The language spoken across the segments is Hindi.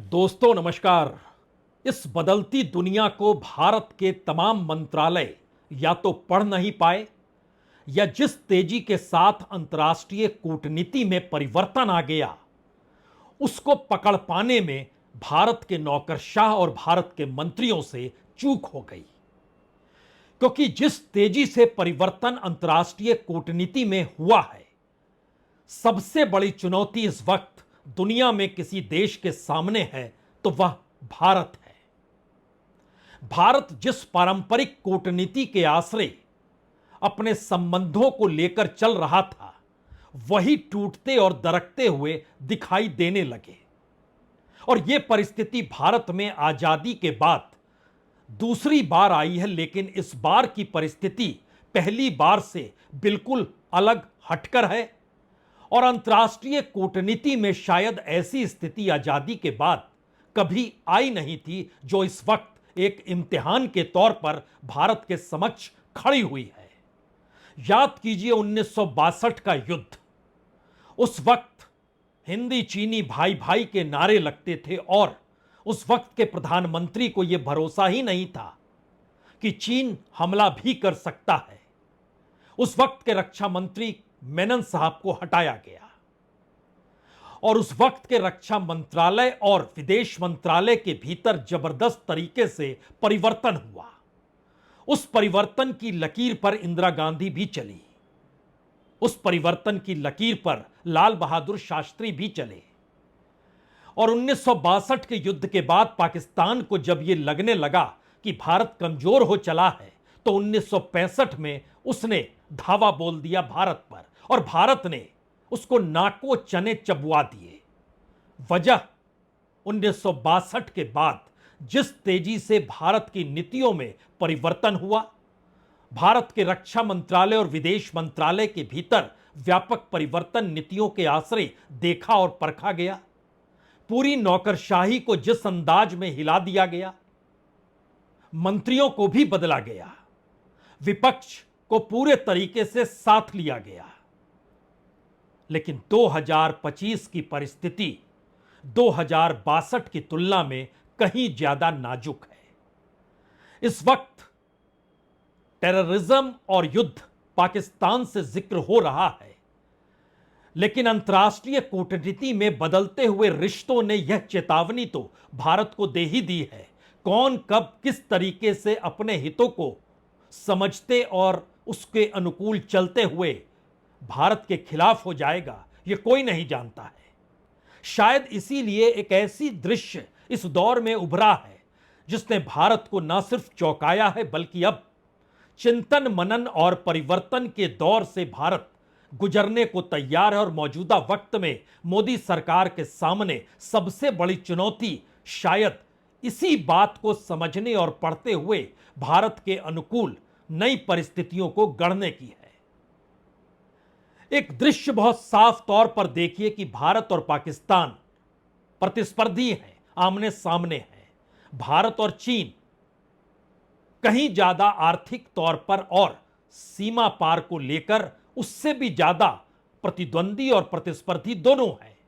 दोस्तों नमस्कार। इस बदलती दुनिया को भारत के तमाम मंत्रालय या तो पढ़ नहीं पाए या जिस तेजी के साथ अंतर्राष्ट्रीय कूटनीति में परिवर्तन आ गया उसको पकड़ पाने में भारत के नौकरशाह और भारत के मंत्रियों से चूक हो गई। क्योंकि जिस तेजी से परिवर्तन अंतर्राष्ट्रीय कूटनीति में हुआ है, सबसे बड़ी चुनौती इस वक्त दुनिया में किसी देश के सामने है तो वह भारत है। भारत जिस पारंपरिक कूटनीति के आश्रय अपने संबंधों को लेकर चल रहा था, वही टूटते और दरकते हुए दिखाई देने लगे। और यह परिस्थिति भारत में आजादी के बाद दूसरी बार आई है, लेकिन इस बार की परिस्थिति पहली बार से बिल्कुल अलग हटकर है। और अंतर्राष्ट्रीय कूटनीति में शायद ऐसी स्थिति आजादी के बाद कभी आई नहीं थी, जो इस वक्त एक इम्तिहान के तौर पर भारत के समक्ष खड़ी हुई है। याद कीजिए 1962 का युद्ध। उस वक्त हिंदी चीनी भाई भाई के नारे लगते थे और उस वक्त के प्रधानमंत्री को यह भरोसा ही नहीं था कि चीन हमला भी कर सकता है। उस वक्त के रक्षा मंत्री मेनन साहब को हटाया गया और उस वक्त के रक्षा मंत्रालय और विदेश मंत्रालय के भीतर जबरदस्त तरीके से परिवर्तन हुआ। उस परिवर्तन की लकीर पर इंदिरा गांधी भी चली, उस परिवर्तन की लकीर पर लाल बहादुर शास्त्री भी चले। और 1962 के युद्ध के बाद पाकिस्तान को जब यह लगने लगा कि भारत कमजोर हो चला है, तो 1965 में उसने धावा बोल दिया भारत पर और भारत ने उसको नाको चने चबवा दिए। वजह 1962 के बाद जिस तेजी से भारत की नीतियों में परिवर्तन हुआ, भारत के रक्षा मंत्रालय और विदेश मंत्रालय के भीतर व्यापक परिवर्तन नीतियों के आश्रय देखा और परखा गया। पूरी नौकरशाही को जिस अंदाज में हिला दिया गया, मंत्रियों को भी बदला गया, विपक्ष को पूरे तरीके से साथ लिया गया। लेकिन 2025 की परिस्थिति 2062 की तुलना में कहीं ज्यादा नाजुक है। इस वक्त टेररिज्म और युद्ध पाकिस्तान से जिक्र हो रहा है, लेकिन अंतर्राष्ट्रीय कूटनीति में बदलते हुए रिश्तों ने यह चेतावनी तो भारत को दे ही दी है। कौन कब किस तरीके से अपने हितों को समझते और उसके अनुकूल चलते हुए भारत के खिलाफ हो जाएगा, यह कोई नहीं जानता है। शायद इसीलिए एक ऐसी दृश्य इस दौर में उभरा है जिसने भारत को न सिर्फ चौंकाया है, बल्कि अब चिंतन मनन और परिवर्तन के दौर से भारत गुजरने को तैयार है। और मौजूदा वक्त में मोदी सरकार के सामने सबसे बड़ी चुनौती शायद इसी बात को समझने और पढ़ते हुए भारत के अनुकूल नई परिस्थितियों को गढ़ने की है। एक दृश्य बहुत साफ तौर पर देखिए कि भारत और पाकिस्तान प्रतिस्पर्धी हैं, आमने सामने हैं। भारत और चीन कहीं ज्यादा आर्थिक तौर पर और सीमा पार को लेकर उससे भी ज्यादा प्रतिद्वंदी और प्रतिस्पर्धी दोनों हैं।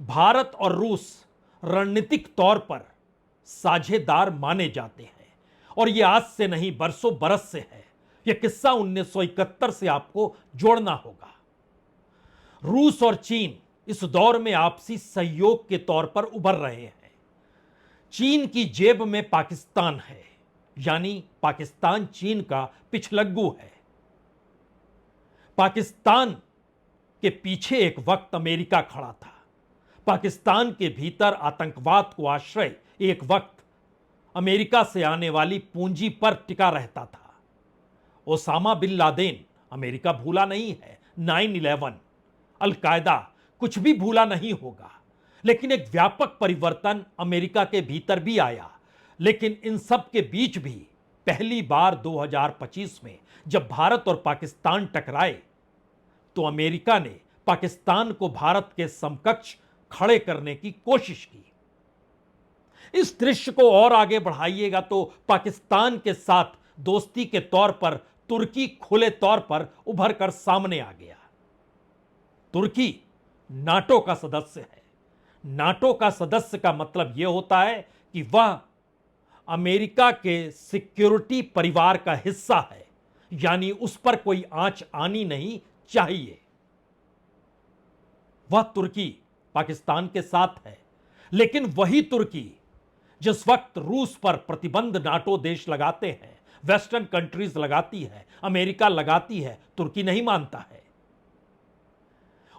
भारत और रूस रणनीतिक तौर पर साझेदार माने जाते हैं और यह आज से नहीं बरसों बरस से है। यह किस्सा 1971 से आपको जोड़ना होगा। रूस और चीन इस दौर में आपसी सहयोग के तौर पर उभर रहे हैं। चीन की जेब में पाकिस्तान है, यानी पाकिस्तान चीन का पिछलग्गू है। पाकिस्तान के पीछे एक वक्त अमेरिका खड़ा था। पाकिस्तान के भीतर आतंकवाद को आश्रय एक वक्त अमेरिका से आने वाली पूंजी पर टिका रहता था। ओसामा बिन लादेन अमेरिका भूला नहीं है, 9/11 अल-कायदा कुछ भी भूला नहीं होगा। लेकिन एक व्यापक परिवर्तन अमेरिका के भीतर भी आया। लेकिन इन सब के बीच भी पहली बार 2025 में जब भारत और पाकिस्तान टकराए, तो अमेरिका ने पाकिस्तान को भारत के समकक्ष खड़े करने की कोशिश की। इस दृश्य को और आगे बढ़ाइएगा तो पाकिस्तान के साथ दोस्ती के तौर पर तुर्की खुले तौर पर उभर कर सामने आ गया। तुर्की नाटो का सदस्य है। नाटो का सदस्य का मतलब यह होता है कि वह अमेरिका के सिक्योरिटी परिवार का हिस्सा है, यानी उस पर कोई आंच आनी नहीं चाहिए। वह तुर्की पाकिस्तान के साथ है, लेकिन वही तुर्की जिस वक्त रूस पर प्रतिबंध नाटो देश लगाते हैं, वेस्टर्न कंट्रीज लगाती है, अमेरिका लगाती है, तुर्की नहीं मानता है।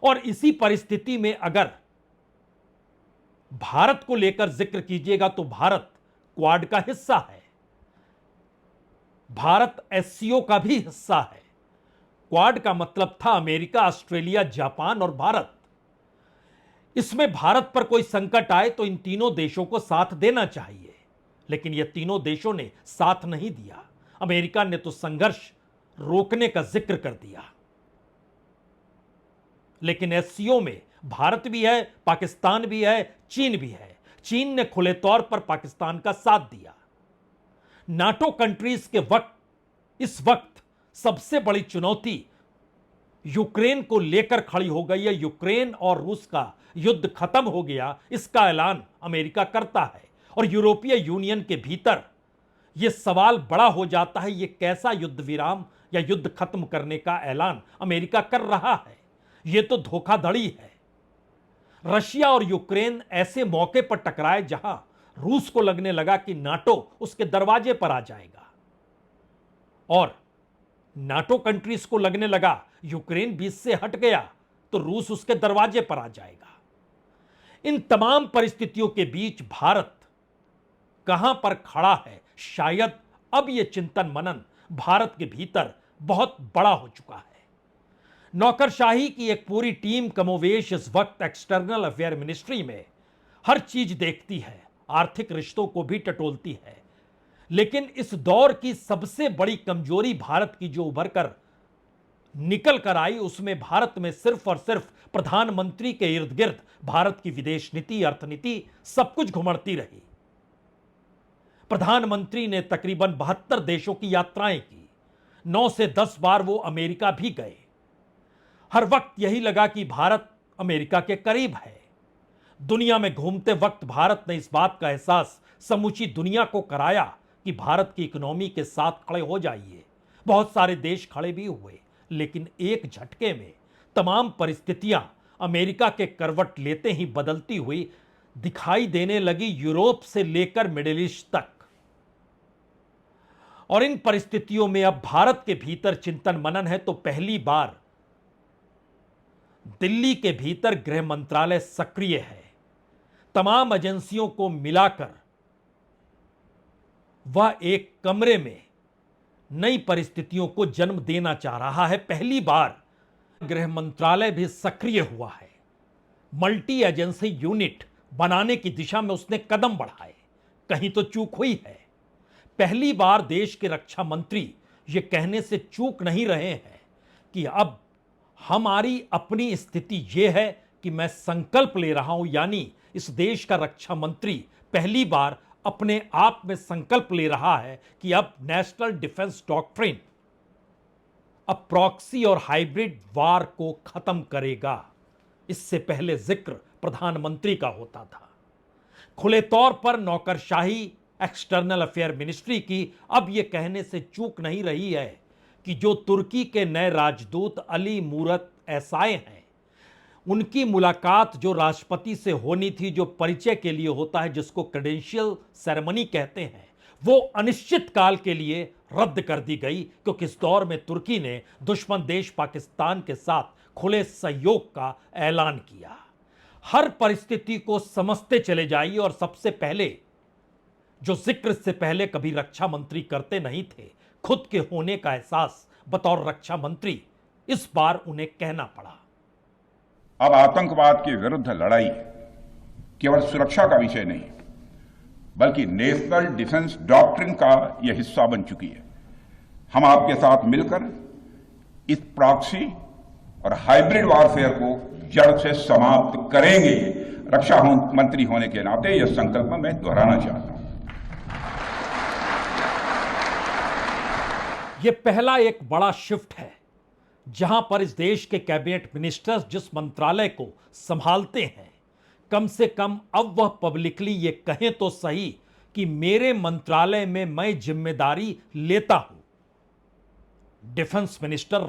और इसी परिस्थिति में अगर भारत को लेकर जिक्र कीजिएगा तो भारत क्वाड का हिस्सा है, भारत एससीओ का भी हिस्सा है। क्वाड का मतलब था अमेरिका, ऑस्ट्रेलिया, जापान और भारत। इसमें भारत पर कोई संकट आए तो इन तीनों देशों को साथ देना चाहिए, लेकिन ये तीनों देशों ने साथ नहीं दिया। अमेरिका ने तो संघर्ष रोकने का जिक्र कर दिया। लेकिन एससीओ में भारत भी है, पाकिस्तान भी है, चीन भी है। चीन ने खुले तौर पर पाकिस्तान का साथ दिया। नाटो कंट्रीज के इस वक्त सबसे बड़ी चुनौती यूक्रेन को लेकर खड़ी हो गई है। यूक्रेन और रूस का युद्ध खत्म हो गया, इसका ऐलान अमेरिका करता है, और यूरोपीय यूनियन के भीतर यह सवाल बड़ा हो जाता है, यह कैसा युद्ध विराम या युद्ध खत्म करने का ऐलान अमेरिका कर रहा है। यह तो धोखाधड़ी है। रशिया और यूक्रेन ऐसे मौके पर टकराए जहां रूस को लगने लगा कि नाटो उसके दरवाजे पर आ जाएगा, और नाटो कंट्रीज को लगने लगा यूक्रेन बीच से हट गया तो रूस उसके दरवाजे पर आ जाएगा। इन तमाम परिस्थितियों के बीच भारत कहां पर खड़ा है, शायद अब यह चिंतन मनन भारत के भीतर बहुत बड़ा हो चुका है। नौकरशाही की एक पूरी टीम कमोवेश इस वक्त एक्सटर्नल अफेयर मिनिस्ट्री में हर चीज देखती है, आर्थिक रिश्तों को भी टटोलती है। लेकिन इस दौर की सबसे बड़ी कमजोरी भारत की जो उभर कर निकल कर आई, उसमें भारत में सिर्फ और सिर्फ प्रधानमंत्री के इर्द गिर्द भारत की विदेश नीति, अर्थनीति सब कुछ घुमड़ती रही। प्रधानमंत्री ने तकरीबन 72 देशों की यात्राएं की, 9 से 10 बार वो अमेरिका भी गए। हर वक्त यही लगा कि भारत अमेरिका के करीब है। दुनिया में घूमते वक्त भारत ने इस बात का एहसास समूची दुनिया को कराया कि भारत की इकोनॉमी के साथ खड़े हो जाइए। बहुत सारे देश खड़े भी हुए, लेकिन एक झटके में तमाम परिस्थितियां अमेरिका के करवट लेते ही बदलती हुई दिखाई देने लगी, यूरोप से लेकर मिडिल ईस्ट तक। और इन परिस्थितियों में अब भारत के भीतर चिंतन मनन है तो पहली बार दिल्ली के भीतर गृह मंत्रालय सक्रिय है। तमाम एजेंसियों को मिलाकर वह एक कमरे में नई परिस्थितियों को जन्म देना चाह रहा है। पहली बार गृह मंत्रालय भी सक्रिय हुआ है। मल्टी एजेंसी यूनिट बनाने की दिशा में उसने कदम बढ़ाए। कहीं तो चूक हुई है। पहली बार देश के रक्षा मंत्री ये कहने से चूक नहीं रहे हैं कि अब हमारी अपनी स्थिति यह है कि मैं संकल्प ले रहा हूं, यानी इस देश का रक्षा मंत्री पहली बार अपने आप में संकल्प ले रहा है कि अब नेशनल डिफेंस डॉक्ट्रिन अब प्रॉक्सी और हाइब्रिड वार को खत्म करेगा। इससे पहले जिक्र प्रधानमंत्री का होता था। खुले तौर पर नौकरशाही एक्सटर्नल अफेयर मिनिस्ट्री की अब यह कहने से चूक नहीं रही है कि जो तुर्की के नए राजदूत अली मूरत एसाए हैं, उनकी मुलाकात जो राष्ट्रपति से होनी थी, जो परिचय के लिए होता है, जिसको क्रेडेंशियल सेरेमनी कहते हैं, वो अनिश्चित काल के लिए रद्द कर दी गई, क्योंकि इस दौर में तुर्की ने दुश्मन देश पाकिस्तान के साथ खुले सहयोग का ऐलान किया। हर परिस्थिति को समझते चले जाइए, और सबसे पहले जो जिक्र से पहले कभी रक्षा मंत्री करते नहीं थे, खुद के होने का एहसास बतौर रक्षा मंत्री इस बार उन्हें कहना पड़ा। अब आतंकवाद के विरुद्ध लड़ाई केवल सुरक्षा का विषय नहीं, बल्कि नेशनल डिफेंस डॉक्ट्रिन का यह हिस्सा बन चुकी है। हम आपके साथ मिलकर इस प्रॉक्सी और हाइब्रिड वॉरफेयर को जड़ से समाप्त करेंगे। रक्षा मंत्री होने के नाते यह संकल्प मैं दोहराना चाहता हूं। यह पहला एक बड़ा शिफ्ट है, जहां पर इस देश के कैबिनेट मिनिस्टर्स जिस मंत्रालय को संभालते हैं, कम से कम अब वह पब्लिकली ये कहें तो सही कि मेरे मंत्रालय में मैं जिम्मेदारी लेता हूं। डिफेंस मिनिस्टर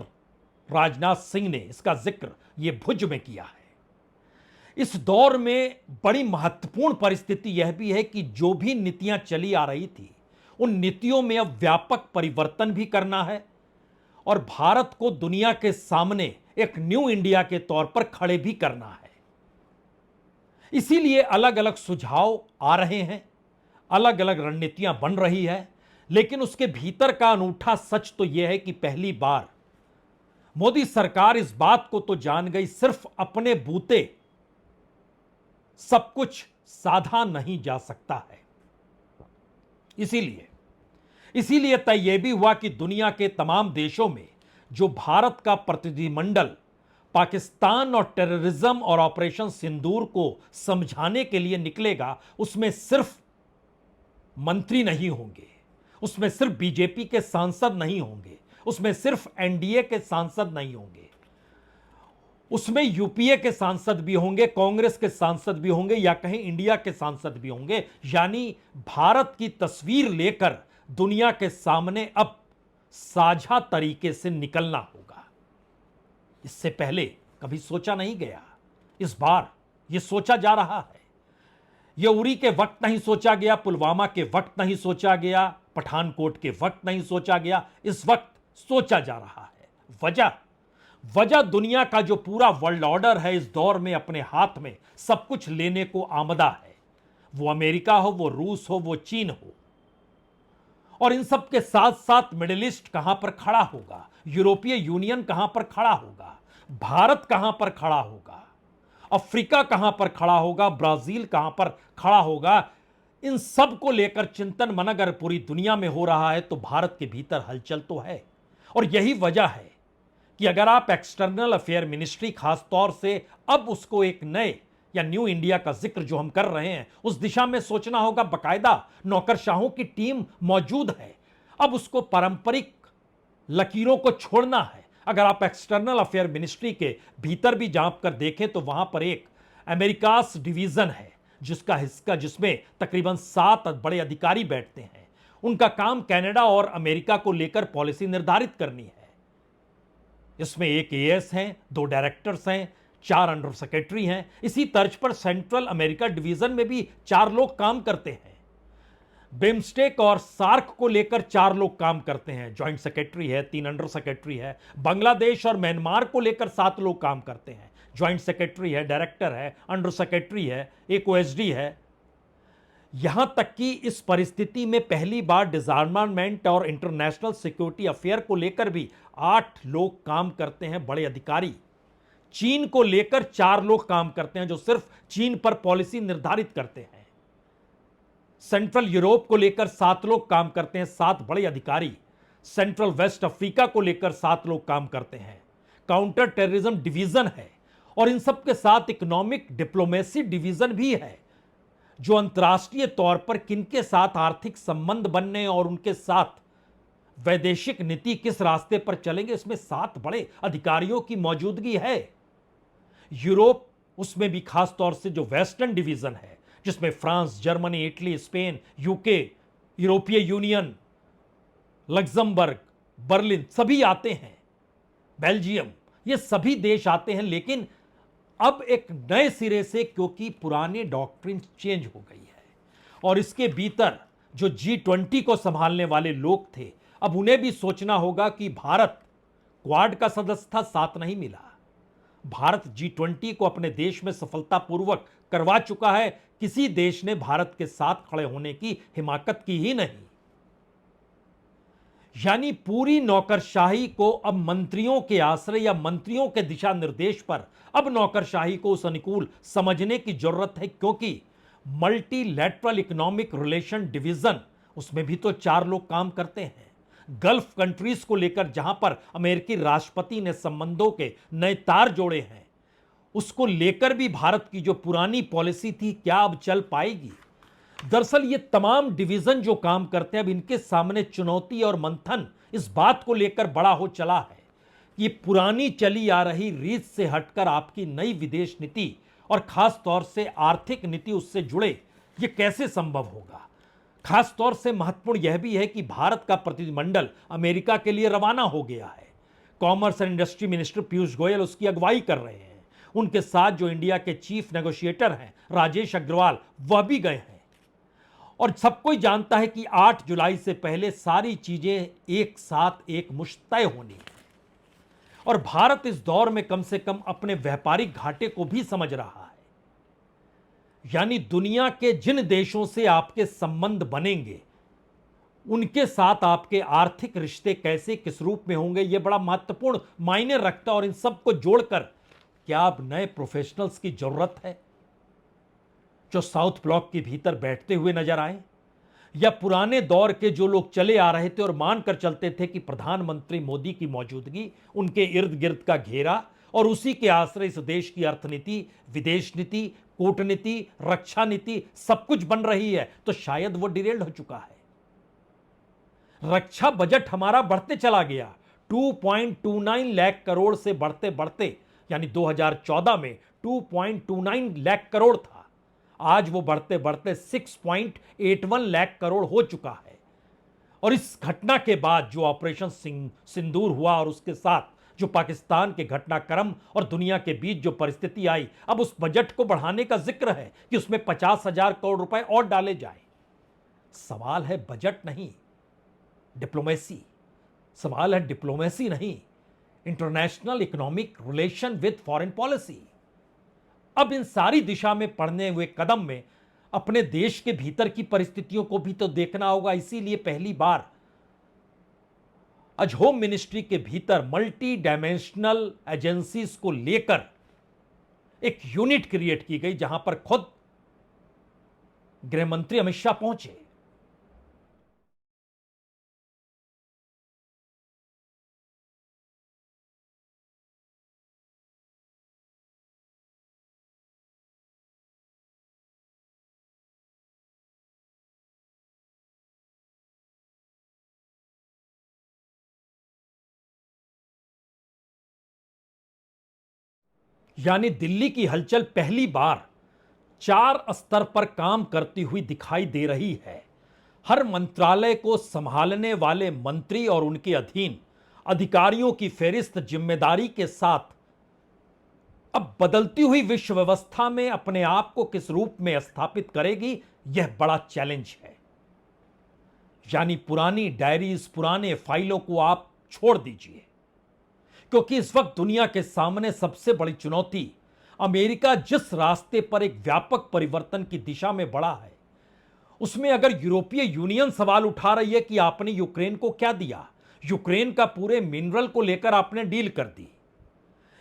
राजनाथ सिंह ने इसका जिक्र यह भुज में किया है। इस दौर में बड़ी महत्वपूर्ण परिस्थिति यह भी है कि जो भी नीतियां चली आ रही थी उन नीतियों में अब व्यापक परिवर्तन भी करना है और भारत को दुनिया के सामने एक न्यू इंडिया के तौर पर खड़े भी करना है। इसीलिए अलग अलग सुझाव आ रहे हैं, अलग अलग रणनीतियां बन रही है, लेकिन उसके भीतर का अनूठा सच तो यह है कि पहली बार मोदी सरकार इस बात को तो जान गई सिर्फ अपने बूते सब कुछ साधा नहीं जा सकता है। इसीलिए तय यह भी हुआ कि दुनिया के तमाम देशों में जो भारत का प्रतिनिधिमंडल पाकिस्तान और टेररिज्म और ऑपरेशन सिंदूर को समझाने के लिए निकलेगा, उसमें सिर्फ मंत्री नहीं होंगे, उसमें सिर्फ बीजेपी के सांसद नहीं होंगे, उसमें सिर्फ एनडीए के सांसद नहीं होंगे, उसमें यूपीए के सांसद भी होंगे, कांग्रेस के सांसद भी होंगे या कहीं इंडिया के सांसद भी होंगे। यानी भारत की तस्वीर लेकर दुनिया के सामने अब साझा तरीके से निकलना होगा। इससे पहले कभी सोचा नहीं गया, इस बार यह सोचा जा रहा है। यह उरी के वक्त नहीं सोचा गया, पुलवामा के वक्त नहीं सोचा गया, पठानकोट के वक्त नहीं सोचा गया, इस वक्त सोचा जा रहा है। वजह दुनिया का जो पूरा वर्ल्ड ऑर्डर है इस दौर में अपने हाथ में सब कुछ लेने को आमदा है। वो अमेरिका हो, वो रूस हो, वो चीन हो, और इन सब के साथ साथ मिडिल ईस्ट कहां पर खड़ा होगा, यूरोपीय यूनियन कहां पर खड़ा होगा, भारत कहां पर खड़ा होगा, अफ्रीका कहां पर खड़ा होगा, ब्राजील कहां पर खड़ा होगा, इन सब को लेकर चिंतन मन अगर पूरी दुनिया में हो रहा है तो भारत के भीतर हलचल तो है। और यही वजह है कि अगर आप एक्सटर्नल अफेयर मिनिस्ट्री खास तौर से अब उसको एक नए या न्यू इंडिया का जिक्र जो हम कर रहे हैं उस दिशा में सोचना होगा। बकायदा नौकरशाहों की टीम मौजूद है, अब उसको पारंपरिक लकीरों को छोड़ना है। अगर आप एक्सटर्नल अफेयर मिनिस्ट्री के भीतर भी झांक कर देखें तो वहां पर एक अमेरिकास डिवीजन है जिसमें तकरीबन 7 बड़े अधिकारी बैठते हैं। उनका काम कनाडा और अमेरिका को लेकर पॉलिसी निर्धारित करनी है। इसमें एक एएस हैं, 2 डायरेक्टर्स हैं, 4 अंडर सेक्रेटरी हैं। इसी तर्ज पर सेंट्रल अमेरिका डिवीजन में भी 4 लोग काम करते हैं। बिम्स्टेक और सार्क को लेकर 4 लोग काम करते हैं, ज्वाइंट सेक्रेटरी है, 3 अंडर सेक्रेटरी है। बांग्लादेश और म्यांमार को लेकर 7 लोग काम करते हैं, ज्वाइंट सेक्रेटरी है, डायरेक्टर है, अंडर सेक्रेटरी है, एक ओएसडी है। यहां तक कि इस परिस्थिति में पहली बार डिसआर्मामेंट और इंटरनेशनल सिक्योरिटी अफेयर को लेकर भी 8 लोग काम करते हैं, बड़े अधिकारी। चीन को लेकर 4 लोग काम करते हैं जो सिर्फ चीन पर पॉलिसी निर्धारित करते हैं। सेंट्रल यूरोप को लेकर 7 लोग काम करते हैं, 7 बड़े अधिकारी। सेंट्रल वेस्ट अफ्रीका को लेकर 7 लोग काम करते हैं, काउंटर टेररिज्म डिवीजन है। और इन सब के साथ इकोनॉमिक डिप्लोमेसी डिवीजन भी है जो अंतर्राष्ट्रीय तौर पर किनके साथ आर्थिक संबंध बनने और उनके साथ वैदेशिक नीति किस रास्ते पर चलेंगे, इसमें 7 बड़े अधिकारियों की मौजूदगी है। यूरोप, उसमें भी खास तौर से जो वेस्टर्न डिवीजन है जिसमें France, Germany, Italy, Spain, UK, यूरोपीय यूनियन, लग्जमबर्ग, बर्लिन सभी आते हैं, बेल्जियम, ये सभी देश आते हैं। लेकिन अब एक नए सिरे से, क्योंकि पुरानी डॉक्ट्रिन चेंज हो गई है और इसके भीतर जो G20 को संभालने वाले लोग थे, अब उन्हें भी सोचना होगा कि भारत क्वाड का सदस्य था, साथ नहीं मिला। भारत G20 को अपने देश में सफलतापूर्वक करवा चुका है, किसी देश ने भारत के साथ खड़े होने की हिमाकत की ही नहीं। यानी पूरी नौकरशाही को अब मंत्रियों के आश्रय या मंत्रियों के दिशा निर्देश पर अब नौकरशाही को उस अनुकूल समझने की जरूरत है, क्योंकि मल्टीलैटरल इकोनॉमिक रिलेशन डिवीजन, उसमें भी तो 4 लोग काम करते हैं। गल्फ कंट्रीज को लेकर जहां पर अमेरिकी राष्ट्रपति ने संबंधों के नए तार जोड़े हैं, उसको लेकर भी भारत की जो पुरानी पॉलिसी थी क्या अब चल पाएगी? दरअसल ये तमाम डिवीजन जो काम करते हैं, अब इनके सामने चुनौती और मंथन इस बात को लेकर बड़ा हो चला है कि पुरानी चली आ रही रीत से हटकर आपकी नई विदेश नीति और खास तौर से आर्थिक नीति उससे जुड़े, ये कैसे संभव होगा? खास तौर से महत्वपूर्ण यह भी है कि भारत का प्रतिनिधिमंडल अमेरिका के लिए रवाना हो गया है। Commerce and industry minister Piyush Goyal उसकी अगुवाई कर रहे हैं। उनके साथ जो इंडिया के चीफ नेगोशिएटर हैं राजेश अग्रवाल, वह भी गए हैं। और सब कोई जानता है कि 8 जुलाई से पहले सारी चीजें एक साथ एक मुश्त तय होनी है। और भारत इस दौर में कम से कम अपने व्यापारिक घाटे को भी समझ रहा है। यानी दुनिया के जिन देशों से आपके संबंध बनेंगे, उनके साथ आपके आर्थिक रिश्ते कैसे किस रूप में होंगे, यह बड़ा महत्वपूर्ण मायने रखता है। और इन सबको जोड़कर क्या अब नए प्रोफेशनल्स की जरूरत है जो साउथ ब्लॉक के भीतर बैठते हुए नजर आए, या पुराने दौर के जो लोग चले आ रहे थे और मानकर चलते थे कि प्रधानमंत्री मोदी की मौजूदगी, उनके इर्द गिर्द का घेरा और उसी के आश्रय इस देश की अर्थनीति, विदेश नीति, कूटनीति, रक्षा नीति सब कुछ बन रही है, तो शायद वो डिरेल्ड हो चुका है। रक्षा बजट हमारा बढ़ते चला गया, 2.29 लाख करोड़ से बढ़ते बढ़ते, यानी 2014 में 2.29 लाख करोड़ था, आज वो बढ़ते बढ़ते 6.81 लाख करोड़ हो चुका है। और इस घटना के बाद जो ऑपरेशन सिंदूर हुआ और उसके साथ जो पाकिस्तान के घटनाक्रम और दुनिया के बीच जो परिस्थिति आई, अब उस बजट को बढ़ाने का जिक्र है कि उसमें 50,000 करोड़ रुपए और डाले जाए। सवाल है बजट नहीं, डिप्लोमेसी। सवाल है डिप्लोमेसी नहीं, international economic relation with foreign policy. अब इन सारी दिशा में पढ़ने हुए कदम में अपने देश के भीतर की परिस्थितियों को भी तो देखना होगा। इसीलिए पहली बार आज होम मिनिस्ट्री के भीतर मल्टी डायमेंशनल एजेंसीज को लेकर एक यूनिट क्रिएट की गई, जहां पर खुद गृह मंत्री अमित शाह पहुंचे। यानी दिल्ली की हलचल पहली बार 4 स्तर पर काम करती हुई दिखाई दे रही है। हर मंत्रालय को संभालने वाले मंत्री और उनके अधीन अधिकारियों की फेरिस्त जिम्मेदारी के साथ अब बदलती हुई विश्व व्यवस्था में अपने आप को किस रूप में स्थापित करेगी, यह बड़ा चैलेंज है। यानी पुरानी डायरीज, पुराने फाइलों को आप छोड़ दीजिए, क्योंकि इस वक्त दुनिया के सामने सबसे बड़ी चुनौती अमेरिका जिस रास्ते पर एक व्यापक परिवर्तन की दिशा में बढ़ा है, उसमें अगर यूरोपीय यूनियन सवाल उठा रही है कि आपने यूक्रेन को क्या दिया, यूक्रेन का पूरे मिनरल को लेकर आपने डील कर दी।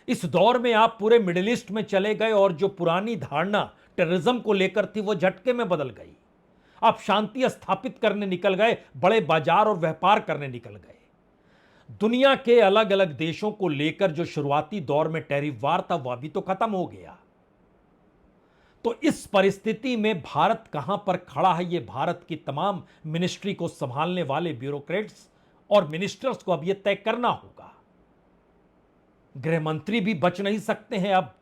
इस दौर में आप पूरे मिडिल ईस्ट में चले गए और जो पुरानी धारणा टेररिज्म को लेकर थी वो झटके में बदल गई। आप शांति स्थापित करने निकल गए, बड़े बाजार और व्यापार करने निकल गए। दुनिया के अलग अलग देशों को लेकर जो शुरुआती दौर में टैरिफ वार था वह भी तो खत्म हो गया। तो इस परिस्थिति में भारत कहां पर खड़ा है, यह भारत की तमाम मिनिस्ट्री को संभालने वाले ब्यूरोक्रेट्स और मिनिस्टर्स को अब यह तय करना होगा। गृह मंत्री भी बच नहीं सकते हैं। अब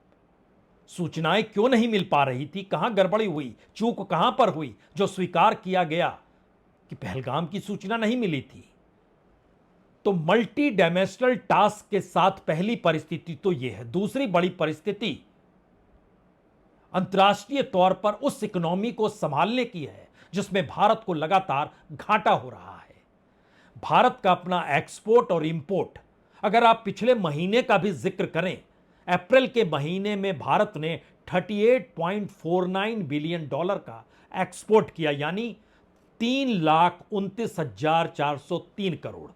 सूचनाएं क्यों नहीं मिल पा रही थी, कहां गड़बड़ी हुई, चूक कहां पर हुई, जो स्वीकार किया गया कि पहलगाम की सूचना नहीं मिली थी। तो मल्टी डायमेंशनल टास्क के साथ पहली परिस्थिति तो यह है। दूसरी बड़ी परिस्थिति अंतर्राष्ट्रीय तौर पर उस इकोनॉमी को संभालने की है जिसमें भारत को लगातार घाटा हो रहा है। भारत का अपना एक्सपोर्ट और इंपोर्ट, अगर आप पिछले महीने का भी जिक्र करें, अप्रैल के महीने में भारत ने 38.49 बिलियन डॉलर का एक्सपोर्ट किया, यानी 3,29,403 करोड़।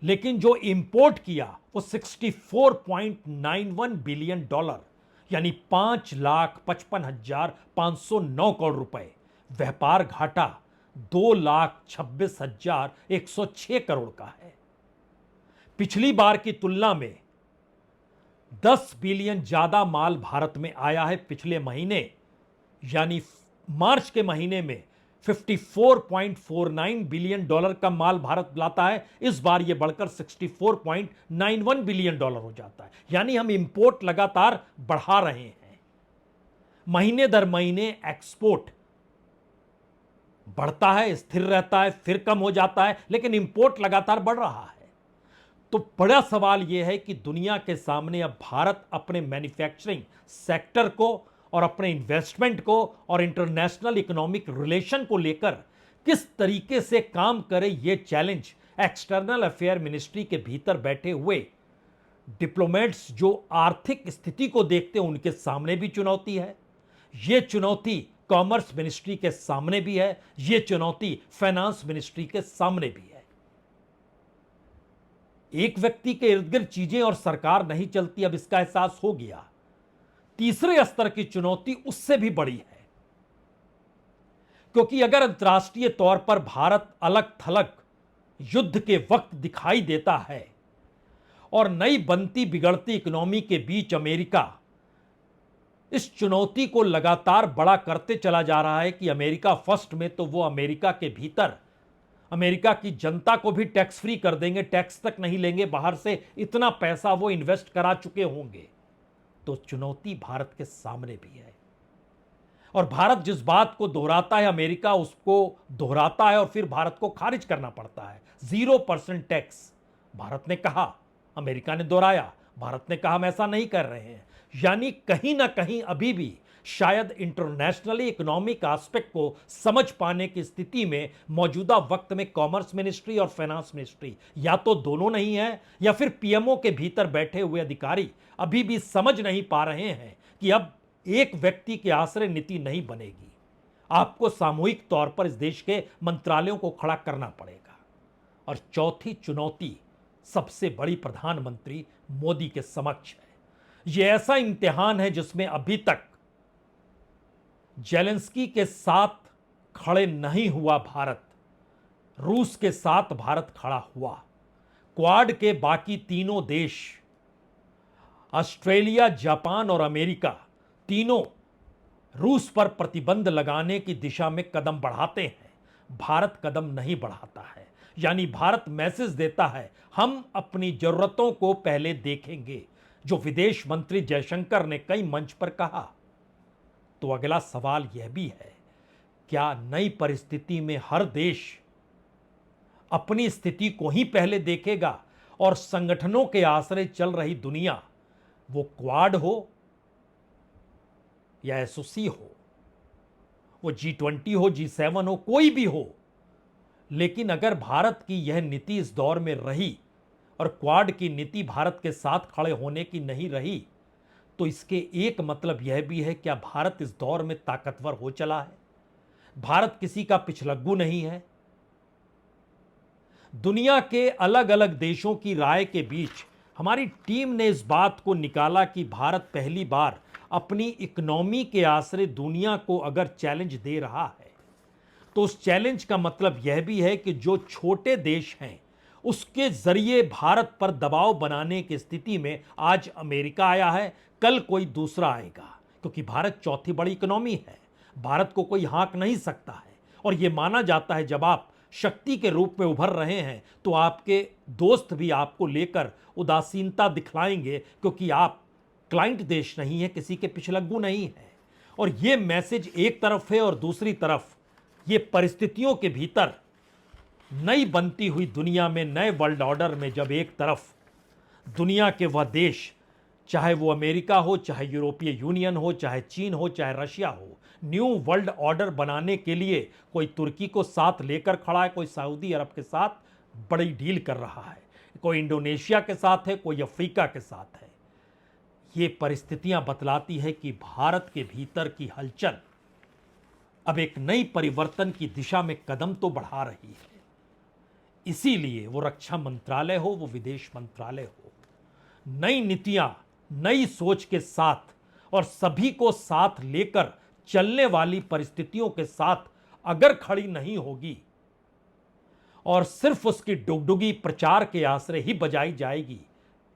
लेकिन जो इंपोर्ट किया वो 64.91 बिलियन डॉलर, यानी 5,55,509 करोड़ रुपए। व्यापार घाटा 2,26,106 करोड़ का है। पिछली बार की तुलना में 10 बिलियन ज्यादा माल भारत में आया है पिछले महीने, यानी मार्च के महीने में 54.49 बिलियन डॉलर का माल भारत लाता है। इस बार यह बढ़कर 64.91 बिलियन डॉलर हो जाता है। यानी हम इंपोर्ट लगातार बढ़ा रहे हैं। महीने दर महीने एक्सपोर्ट बढ़ता है, स्थिर रहता है, फिर कम हो जाता है, लेकिन इंपोर्ट लगातार बढ़ रहा है। तो बड़ा सवाल यह है कि दुनिया के सामने अब भारत अपने मैन्युफैक्चरिंग सेक्टर को और अपने इन्वेस्टमेंट को और इंटरनेशनल इकोनॉमिक रिलेशन को लेकर किस तरीके से काम करे, यह चैलेंज एक्सटर्नल अफेयर मिनिस्ट्री के भीतर बैठे हुए डिप्लोमेट्स जो आर्थिक स्थिति को देखते हैं उनके सामने भी चुनौती है। यह चुनौती कॉमर्स मिनिस्ट्री के सामने भी है, यह चुनौती फाइनेंस मिनिस्ट्री के सामने भी है। एक व्यक्ति के इर्द गिर्द चीजें और सरकार नहीं चलती, अब इसका एहसास हो गया। तीसरे स्तर की चुनौती उससे भी बड़ी है, क्योंकि अगर अंतर्राष्ट्रीय तौर पर भारत अलग थलग युद्ध के वक्त दिखाई देता है और नई बनती बिगड़ती इकोनॉमी के बीच अमेरिका इस चुनौती को लगातार बड़ा करते चला जा रहा है कि अमेरिका फर्स्ट में तो वो अमेरिका के भीतर अमेरिका की जनता को भी टैक्स फ्री कर देंगे, टैक्स तक नहीं लेंगे बाहर से, इतना पैसा वो इन्वेस्ट करा चुके होंगे। तो चुनौती भारत के सामने भी है और भारत जिस बात को दोहराता है अमेरिका उसको दोहराता है और फिर भारत को खारिज करना पड़ता है। 0% टैक्स भारत ने कहा, अमेरिका ने दोहराया, भारत ने कहा हम ऐसा नहीं कर रहे हैं। यानी कहीं ना कहीं अभी भी शायद इंटरनेशनली इकोनॉमिक एस्पेक्ट को समझ पाने की स्थिति में मौजूदा वक्त में कॉमर्स मिनिस्ट्री और फाइनेंस मिनिस्ट्री या तो दोनों नहीं है, या फिर पीएमओ के भीतर बैठे हुए अधिकारी अभी भी समझ नहीं पा रहे हैं कि अब एक व्यक्ति के आश्रय नीति नहीं बनेगी, आपको सामूहिक तौर पर इस देश के मंत्रालयों को खड़ा करना पड़ेगा। और चौथी चुनौती सबसे बड़ी प्रधानमंत्री मोदी के समक्ष है। यह ऐसा इम्तिहान है जिसमें अभी तक जेलेंस्की के साथ खड़े नहीं हुआ भारत, रूस के साथ भारत खड़ा हुआ, क्वाड के बाकी तीनों देश ऑस्ट्रेलिया, जापान और अमेरिका तीनों रूस पर प्रतिबंध लगाने की दिशा में कदम बढ़ाते हैं, भारत कदम नहीं बढ़ाता है। यानी भारत मैसेज देता है हम अपनी जरूरतों को पहले देखेंगे, जो विदेश मंत्री जयशंकर ने कई मंच पर कहा। तो अगला सवाल यह भी है, क्या नई परिस्थिति में हर देश अपनी स्थिति को ही पहले देखेगा और संगठनों के आश्रय चल रही दुनिया, वो क्वाड हो या एसओसी हो, वो G20 हो, G7 हो, कोई भी हो, लेकिन अगर भारत की यह नीति इस दौर में रही और क्वाड की नीति भारत के साथ खड़े होने की नहीं रही, तो इसके एक मतलब यह भी है क्या भारत इस दौर में ताकतवर हो चला है, भारत किसी का पिछलग्गू नहीं है। दुनिया के अलग अलग देशों की राय के बीच हमारी टीम ने इस बात को निकाला कि भारत पहली बार अपनी इकोनॉमी के आश्रय दुनिया को अगर चैलेंज दे रहा है, तो उस चैलेंज का मतलब यह भी है कि जो छोटे देश हैं उसके जरिए भारत पर दबाव बनाने की स्थिति में आज अमेरिका आया है, कल कोई दूसरा आएगा, क्योंकि भारत चौथी बड़ी इकोनॉमी है, भारत को कोई हाँक नहीं सकता है। और यह माना जाता है जब आप शक्ति के रूप में उभर रहे हैं तो आपके दोस्त भी आपको लेकर उदासीनता दिखलाएंगे, क्योंकि आप क्लाइंट देश नहीं है, किसी के पिछलग्गू नहीं है। और यह मैसेज एक तरफ है और दूसरी तरफ ये परिस्थितियों के भीतर नई बनती हुई दुनिया में, नए वर्ल्ड ऑर्डर में, जब एक तरफ दुनिया के वह देश, चाहे वो अमेरिका हो, चाहे यूरोपीय यूनियन हो, चाहे चीन हो, चाहे रशिया हो, न्यू वर्ल्ड ऑर्डर बनाने के लिए कोई तुर्की को साथ लेकर खड़ा है, कोई सऊदी अरब के साथ बड़ी डील कर रहा है, कोई इंडोनेशिया के साथ है, कोई अफ्रीका के साथ है। ये परिस्थितियां बतलाती है कि भारत के भीतर की हलचल अब एक नई परिवर्तन की दिशा में कदम तो बढ़ा रही है। इसीलिए वो रक्षा मंत्रालय हो, वो विदेश मंत्रालय हो, नई नीतियां नई सोच के साथ और सभी को साथ लेकर चलने वाली परिस्थितियों के साथ अगर खड़ी नहीं होगी और सिर्फ उसकी डुगडुगी प्रचार के आश्रय ही बजाई जाएगी,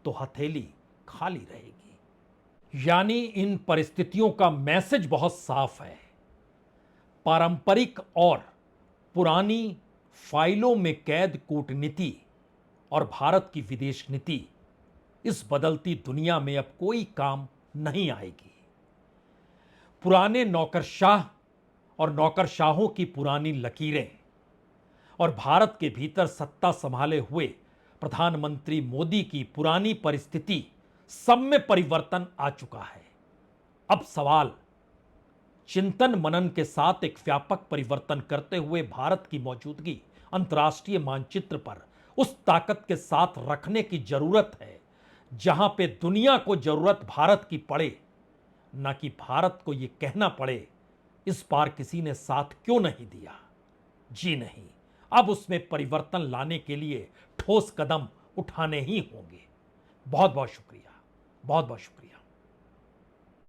तो हथेली खाली रहेगी। यानी इन परिस्थितियों का मैसेज बहुत साफ है। पारंपरिक और पुरानी फाइलों में कैद कूटनीति और भारत की विदेश नीति इस बदलती दुनिया में अब कोई काम नहीं आएगी। पुराने नौकरशाह और नौकरशाहों की पुरानी लकीरें और भारत के भीतर सत्ता संभाले हुए प्रधानमंत्री मोदी की पुरानी परिस्थिति, सब में परिवर्तन आ चुका है। अब सवाल चिंतन मनन के साथ एक व्यापक परिवर्तन करते हुए भारत की मौजूदगी अंतर्राष्ट्रीय मानचित्र पर उस ताकत के साथ रखने की जरूरत है जहां पे दुनिया को जरूरत भारत की पड़े, ना कि भारत को यह कहना पड़े इस बार किसी ने साथ क्यों नहीं दिया। जी नहीं, अब उसमें परिवर्तन लाने के लिए ठोस कदम उठाने ही होंगे। बहुत बहुत शुक्रिया, बहुत बहुत शुक्रिया।